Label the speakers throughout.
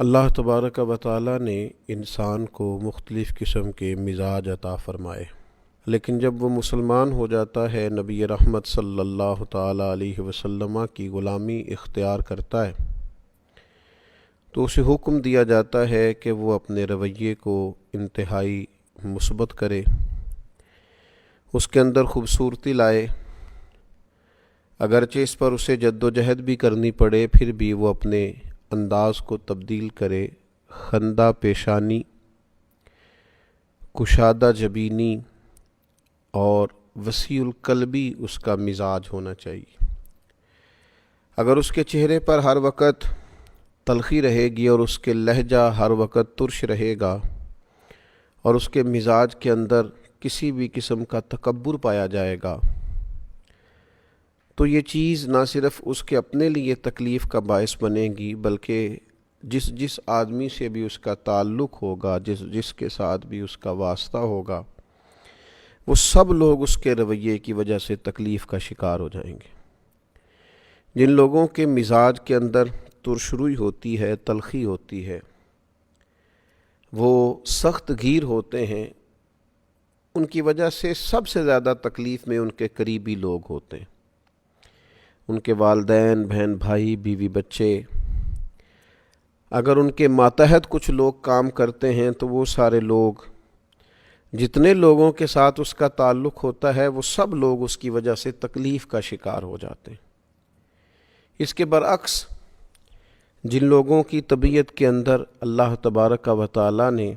Speaker 1: اللہ تبارک و تعالی نے انسان کو مختلف قسم کے مزاج عطا فرمائے، لیکن جب وہ مسلمان ہو جاتا ہے، نبی رحمت صلی اللہ تعالی علیہ وسلم کی غلامی اختیار کرتا ہے، تو اسے حکم دیا جاتا ہے کہ وہ اپنے رویے کو انتہائی مثبت کرے، اس کے اندر خوبصورتی لائے، اگرچہ اس پر اسے جد و جہد بھی کرنی پڑے، پھر بھی وہ اپنے انداز کو تبدیل کرے، خندہ پیشانی، کشادہ جبینی اور وسیع القلبی اس کا مزاج ہونا چاہیے۔ اگر اس کے چہرے پر ہر وقت تلخی رہے گی اور اس کے لہجہ ہر وقت ترش رہے گا اور اس کے مزاج کے اندر کسی بھی قسم کا تکبر پایا جائے گا، تو یہ چیز نہ صرف اس کے اپنے لیے تکلیف کا باعث بنے گی، بلکہ جس آدمی سے بھی اس کا تعلق ہوگا، جس کے ساتھ بھی اس کا واسطہ ہوگا، وہ سب لوگ اس کے رویے کی وجہ سے تکلیف کا شکار ہو جائیں گے۔ جن لوگوں کے مزاج کے اندر ترش روئی ہوتی ہے، تلخی ہوتی ہے، وہ سخت گیر ہوتے ہیں، ان کی وجہ سے سب سے زیادہ تکلیف میں ان کے قریبی لوگ ہوتے ہیں، ان کے والدین، بہن بھائی، بیوی بچے۔ اگر ان کے ماتحت کچھ لوگ کام کرتے ہیں تو وہ سارے لوگ، جتنے لوگوں کے ساتھ اس کا تعلق ہوتا ہے، وہ سب لوگ اس کی وجہ سے تکلیف کا شکار ہو جاتے ہیں۔ اس کے برعکس جن لوگوں کی طبیعت کے اندر اللہ تبارک و تعالی نے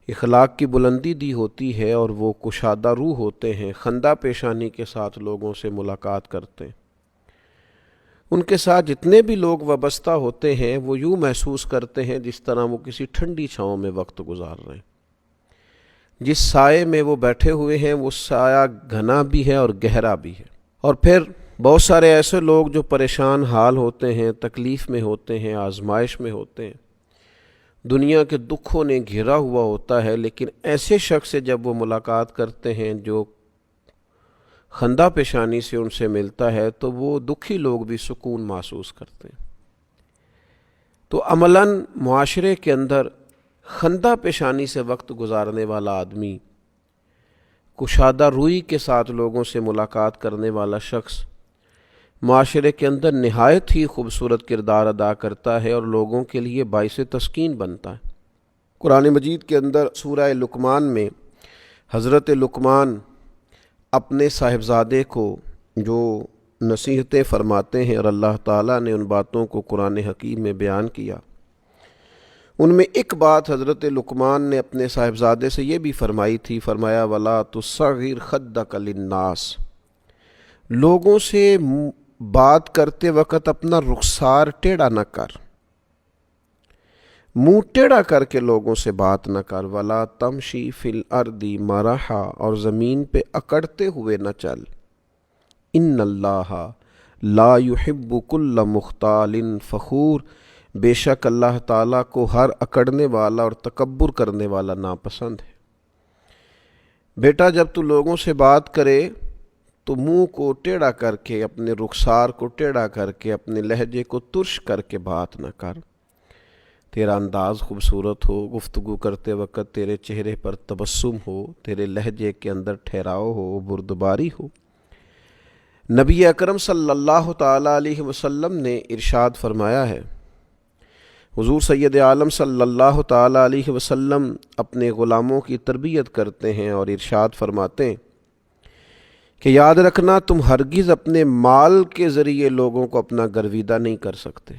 Speaker 1: اخلاق کی بلندی دی ہوتی ہے اور وہ کشادہ روح ہوتے ہیں، خندہ پیشانی کے ساتھ لوگوں سے ملاقات کرتے ہیں، ان کے ساتھ جتنے بھی لوگ وابستہ ہوتے ہیں وہ یوں محسوس کرتے ہیں جس طرح وہ کسی ٹھنڈی چھاؤں میں وقت گزار رہے ہیں۔ جس سائے میں وہ بیٹھے ہوئے ہیں وہ سایہ گھنا بھی ہے اور گہرا بھی ہے۔ اور پھر بہت سارے ایسے لوگ جو پریشان حال ہوتے ہیں، تکلیف میں ہوتے ہیں، آزمائش میں ہوتے ہیں، دنیا کے دکھوں نے گھیرا ہوا ہوتا ہے، لیکن ایسے شخص سے جب وہ ملاقات کرتے ہیں جو خندہ پیشانی سے ان سے ملتا ہے، تو وہ دکھی لوگ بھی سکون محسوس کرتے ہیں۔ تو عملاً معاشرے کے اندر خندہ پیشانی سے وقت گزارنے والا آدمی، کشادہ روئی کے ساتھ لوگوں سے ملاقات کرنے والا شخص معاشرے کے اندر نہایت ہی خوبصورت کردار ادا کرتا ہے اور لوگوں کے لیے باعث تسکین بنتا ہے۔ قرآن مجید کے اندر سورہ لقمان میں حضرت لقمان اپنے صاحبزادے کو جو نصیحتیں فرماتے ہیں اور اللہ تعالیٰ نے ان باتوں کو قرآن حکیم میں بیان کیا، ان میں ایک بات حضرت لقمان نے اپنے صاحبزادے سے یہ بھی فرمائی تھی، فرمایا وَلَا تُصَغِّرْ خَدَّكَ لِلنَّاسِ، لوگوں سے بات کرتے وقت اپنا رخسار ٹیڑھا نہ کر، منہ ٹیڑھا کر کے لوگوں سے بات نہ کر، وَلَا تَمْشِي فِي الْأَرْضِ مَرَحًا، اور زمین پہ اکڑتے ہوئے نہ چل، إِنَّ اللَّهَ لَا يُحِبُّ كُلَّ مُخْتَالٍ فَخُورٍ، بے شک اللہ تعالیٰ کو ہر اکڑنے والا اور تکبر کرنے والا ناپسند ہے۔ بیٹا جب تو لوگوں سے بات کرے تو منہ کو ٹیڑھا کر کے، اپنے رخسار کو ٹیڑھا کر کے، اپنے لہجے کو ترش کر کے بات نہ کر، تیرا انداز خوبصورت ہو، گفتگو کرتے وقت تیرے چہرے پر تبسم ہو، تیرے لہجے کے اندر ٹھہراؤ ہو، بردباری ہو۔ نبی اکرم صلی اللہ تعالیٰ علیہ وسلم نے ارشاد فرمایا ہے، حضور سید عالم صلی اللہ تعالیٰ علیہ وسلم اپنے غلاموں کی تربیت کرتے ہیں اور ارشاد فرماتے ہیں کہ یاد رکھنا، تم ہرگز اپنے مال کے ذریعے لوگوں کو اپنا گرویدہ نہیں کر سکتے۔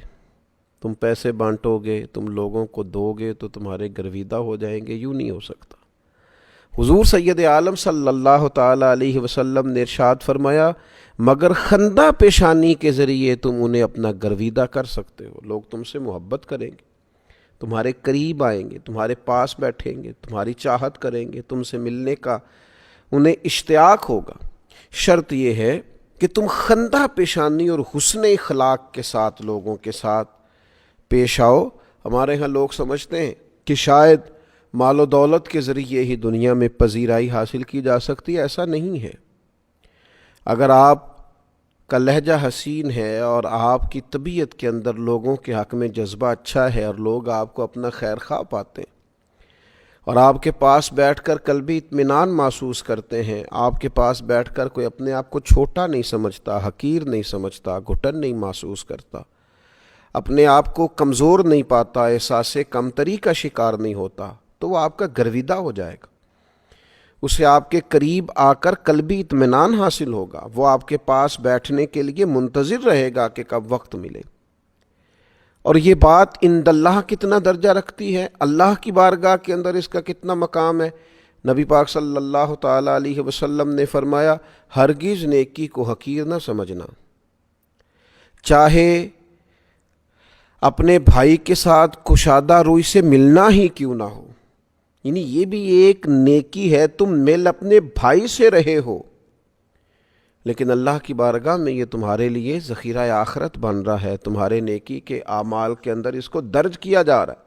Speaker 1: تم پیسے بانٹو گے، تم لوگوں کو دو گے تو تمہارے گرویدہ ہو جائیں گے، یوں نہیں ہو سکتا۔ حضور سید عالم صلی اللہ تعالیٰ علیہ وسلم نے ارشاد فرمایا مگر خندہ پیشانی کے ذریعے تم انہیں اپنا گرویدہ کر سکتے ہو، لوگ تم سے محبت کریں گے، تمہارے قریب آئیں گے، تمہارے پاس بیٹھیں گے، تمہاری چاہت کریں گے، تم سے ملنے کا انہیں اشتیاق ہوگا۔ شرط یہ ہے کہ تم خندہ پیشانی اور حسن اخلاق کے ساتھ لوگوں کے ساتھ پیش آؤ۔ ہمارے ہاں لوگ سمجھتے ہیں کہ شاید مال و دولت کے ذریعے ہی دنیا میں پذیرائی حاصل کی جا سکتی ہے، ایسا نہیں ہے۔ اگر آپ کا لہجہ حسین ہے اور آپ کی طبیعت کے اندر لوگوں کے حق میں جذبہ اچھا ہے اور لوگ آپ کو اپنا خیر خواہ پاتے ہیں اور آپ کے پاس بیٹھ کر قلبی اطمینان محسوس کرتے ہیں، آپ کے پاس بیٹھ کر کوئی اپنے آپ کو چھوٹا نہیں سمجھتا، حقیر نہیں سمجھتا، گھٹن نہیں محسوس کرتا، اپنے آپ کو کمزور نہیں پاتا، احساس کمتری کا شکار نہیں ہوتا، تو وہ آپ کا گرویدہ ہو جائے گا، اسے آپ کے قریب آ کر قلبی اطمینان حاصل ہوگا، وہ آپ کے پاس بیٹھنے کے لیے منتظر رہے گا کہ کب وقت ملے۔ اور یہ بات عند اللہ کتنا درجہ رکھتی ہے، اللہ کی بارگاہ کے اندر اس کا کتنا مقام ہے۔ نبی پاک صلی اللہ تعالی علیہ وسلم نے فرمایا، ہرگز نیکی کو حقیر نہ سمجھنا، چاہے اپنے بھائی کے ساتھ کشادہ روی سے ملنا ہی کیوں نہ ہو، یعنی یہ بھی ایک نیکی ہے، تم مل اپنے بھائی سے رہے ہو، لیکن اللہ کی بارگاہ میں یہ تمہارے لیے ذخیرہ آخرت بن رہا ہے، تمہارے نیکی کے اعمال کے اندر اس کو درج کیا جا رہا ہے،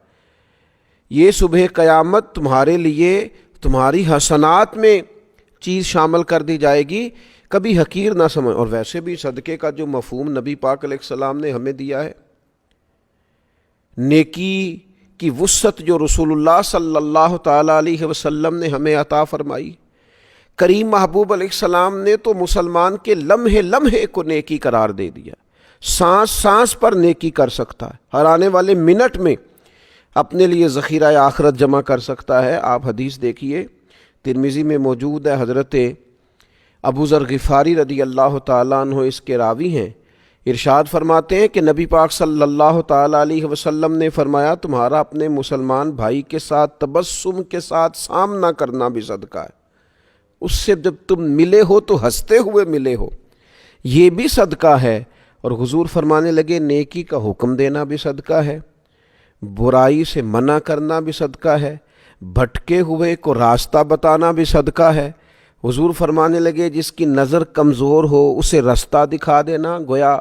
Speaker 1: یہ صبح قیامت تمہارے لیے تمہاری حسنات میں چیز شامل کر دی جائے گی، کبھی حقیر نہ سمجھ۔ اور ویسے بھی صدقے کا جو مفہوم نبی پاک علیہ السلام نے ہمیں دیا ہے، نیکی کی وسعت جو رسول اللہ صلی اللہ تعالی علیہ وسلم نے ہمیں عطا فرمائی، کریم محبوب علیہ السلام نے تو مسلمان کے لمحے لمحے کو نیکی قرار دے دیا، سانس سانس پر نیکی کر سکتا ہے، ہر آنے والے منٹ میں اپنے لیے ذخیرہ آخرت جمع کر سکتا ہے۔ آپ حدیث دیکھیے، ترمذی میں موجود ہے، حضرت ابو ذر غفاری رضی اللہ تعالیٰ عنہ اس کے راوی ہیں، ارشاد فرماتے ہیں کہ نبی پاک صلی اللہ تعالیٰ علیہ وسلم نے فرمایا، تمہارا اپنے مسلمان بھائی کے ساتھ تبسم کے ساتھ سامنا کرنا بھی صدقہ ہے، اس سے جب تم ملے ہو تو ہنستے ہوئے ملے ہو، یہ بھی صدقہ ہے۔ اور حضور فرمانے لگے، نیکی کا حکم دینا بھی صدقہ ہے، برائی سے منع کرنا بھی صدقہ ہے، بھٹکے ہوئے کو راستہ بتانا بھی صدقہ ہے۔ حضور فرمانے لگے، جس کی نظر کمزور ہو اسے راستہ دکھا دینا، گویا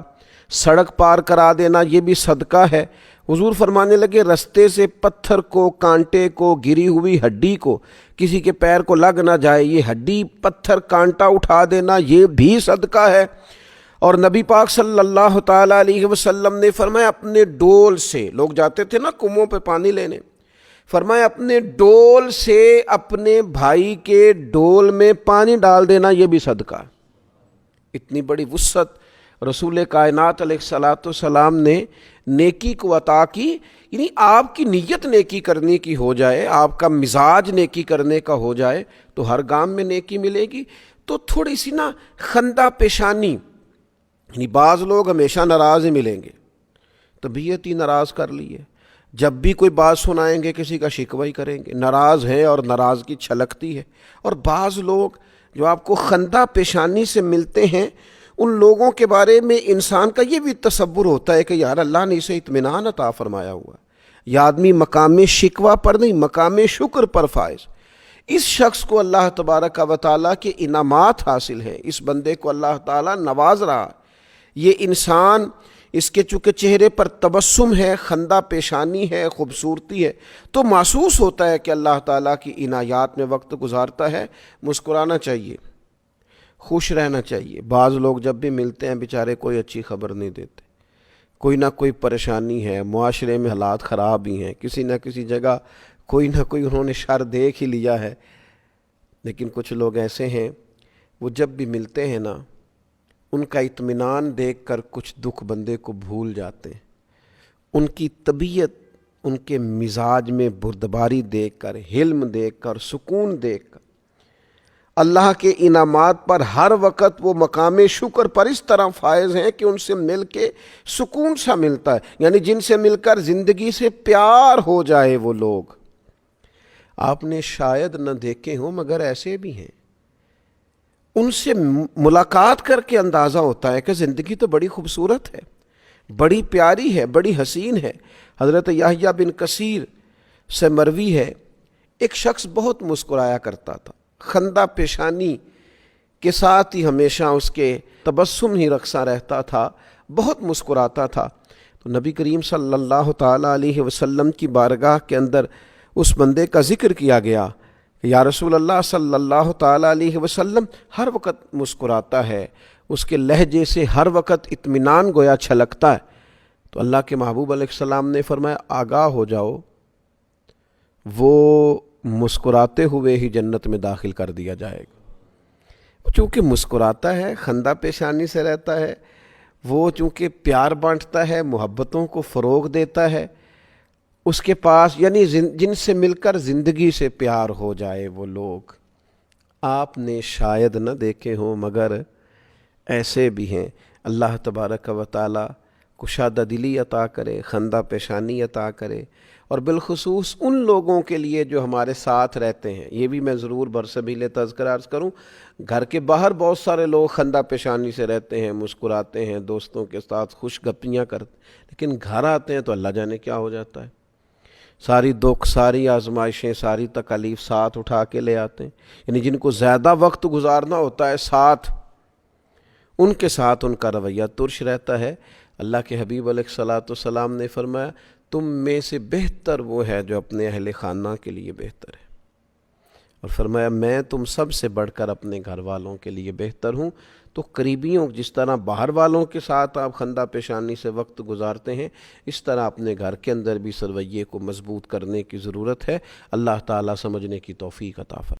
Speaker 1: سڑک پار کرا دینا، یہ بھی صدقہ ہے۔ حضور فرمانے لگے، رستے سے پتھر کو، کانٹے کو، گری ہوئی ہڈی کو، کسی کے پیر کو لگ نہ جائے، یہ ہڈی پتھر کانٹا اٹھا دینا، یہ بھی صدقہ ہے۔ اور نبی پاک صلی اللہ تعالیٰ علیہ وسلم نے فرمایا، اپنے ڈول سے، لوگ جاتے تھے نا کنووں پہ پانی لینے، فرمایا اپنے ڈول سے اپنے بھائی کے ڈول میں پانی ڈال دینا، یہ بھی صدقہ ہے۔ اتنی بڑی وسعت رسول کائنات علیہ الصلاۃ والسلام نے نیکی کو عطا کی، یعنی آپ کی نیت نیکی کرنے کی ہو جائے، آپ کا مزاج نیکی کرنے کا ہو جائے تو ہر گام میں نیکی ملے گی۔ تو تھوڑی سی نا خندہ پیشانی، یعنی بعض لوگ ہمیشہ ناراض ہی ملیں گے، طبیعت ہی ناراض کر لی ہے، جب بھی کوئی بات سنائیں گے کسی کا شکوہ ہی کریں گے، ناراض ہیں اور ناراضگی چھلکتی ہے۔ اور بعض لوگ جو آپ کو خندہ پیشانی سے ملتے ہیں، ان لوگوں کے بارے میں انسان کا یہ بھی تصور ہوتا ہے کہ یار اللہ نے اسے اطمینان عطا فرمایا ہوا ہے، یہ آدمی مقام شکوہ پر نہیں مقام شکر پر فائز، اس شخص کو اللہ تبارک و تعالیٰ کے انعامات حاصل ہیں، اس بندے کو اللہ تعالیٰ نواز رہا ہے، یہ انسان، اس کے چونکہ چہرے پر تبسم ہے، خندہ پیشانی ہے، خوبصورتی ہے، تو محسوس ہوتا ہے کہ اللہ تعالیٰ کی عنایات میں وقت گزارتا ہے۔ مسکرانا چاہیے، خوش رہنا چاہیے۔ بعض لوگ جب بھی ملتے ہیں بیچارے کوئی اچھی خبر نہیں دیتے، کوئی نہ کوئی پریشانی ہے، معاشرے میں حالات خراب ہی ہیں، کسی نہ کسی جگہ کوئی نہ کوئی انہوں نے شر دیکھ ہی لیا ہے۔ لیکن کچھ لوگ ایسے ہیں، وہ جب بھی ملتے ہیں نا، ان کا اطمینان دیکھ کر کچھ دکھ بندے کو بھول جاتے ہیں، ان کی طبیعت، ان کے مزاج میں بردباری دیکھ کر، حلم دیکھ کر، سکون دیکھ کر، اللہ کے انعامات پر ہر وقت وہ مقام شکر پر اس طرح فائز ہیں کہ ان سے مل کے سکون سا ملتا ہے، یعنی جن سے مل کر زندگی سے پیار ہو جائے۔ وہ لوگ آپ نے شاید نہ دیکھے ہوں مگر ایسے بھی ہیں، ان سے ملاقات کر کے اندازہ ہوتا ہے کہ زندگی تو بڑی خوبصورت ہے، بڑی پیاری ہے، بڑی حسین ہے۔ حضرت یحییٰ بن کثیر سے مروی ہے، ایک شخص بہت مسکرایا کرتا تھا، خندہ پیشانی کے ساتھ ہی ہمیشہ اس کے تبسم ہی رقصہ رہتا تھا، بہت مسکراتا تھا۔ تو نبی کریم صلی اللہ تعالیٰ علیہ وسلم کی بارگاہ کے اندر اس بندے کا ذکر کیا گیا کہ یا رسول اللہ صلی اللہ تعالیٰ علیہ وسلم ہر وقت مسکراتا ہے، اس کے لہجے سے ہر وقت اطمینان گویا چھلکتا ہے، تو اللہ کے محبوب علیہ السلام نے فرمایا آگاہ ہو جاؤ، وہ مسکراتے ہوئے ہی جنت میں داخل کر دیا جائے گا۔ چونکہ مسکراتا ہے، خندہ پیشانی سے رہتا ہے، وہ چونکہ پیار بانٹتا ہے، محبتوں کو فروغ دیتا ہے، اس کے پاس یعنی جن سے مل کر زندگی سے پیار ہو جائے وہ لوگ آپ نے شاید نہ دیکھے ہوں، مگر ایسے بھی ہیں۔ اللہ تبارک و تعالی کشادہ دلی عطا کرے، خندہ پیشانی عطا کرے، اور بالخصوص ان لوگوں کے لیے جو ہمارے ساتھ رہتے ہیں۔ یہ بھی میں ضرور برسبیل تذکرہ عرض کروں، گھر کے باہر بہت سارے لوگ خندہ پیشانی سے رہتے ہیں، مسکراتے ہیں، دوستوں کے ساتھ خوش گپیاں کرتے ہیں، لیکن گھر آتے ہیں تو اللہ جانے کیا ہو جاتا ہے، ساری دکھ، ساری آزمائشیں، ساری تکالیف ساتھ اٹھا کے لے آتے ہیں۔ یعنی جن کو زیادہ وقت گزارنا ہوتا ہے ساتھ، ان کے ساتھ ان کا رویہ ترش رہتا ہے۔ اللہ کے حبیب علیہ الصلاۃ والسلام نے فرمایا تم میں سے بہتر وہ ہے جو اپنے اہل خانہ کے لیے بہتر ہے، اور فرمایا میں تم سب سے بڑھ کر اپنے گھر والوں کے لیے بہتر ہوں۔ تو قریبیوں جس طرح باہر والوں کے ساتھ آپ خندہ پیشانی سے وقت گزارتے ہیں، اس طرح اپنے گھر کے اندر بھی اس رویے کو مضبوط کرنے کی ضرورت ہے۔ اللہ تعالیٰ سمجھنے کی توفیق عطا فرمائے۔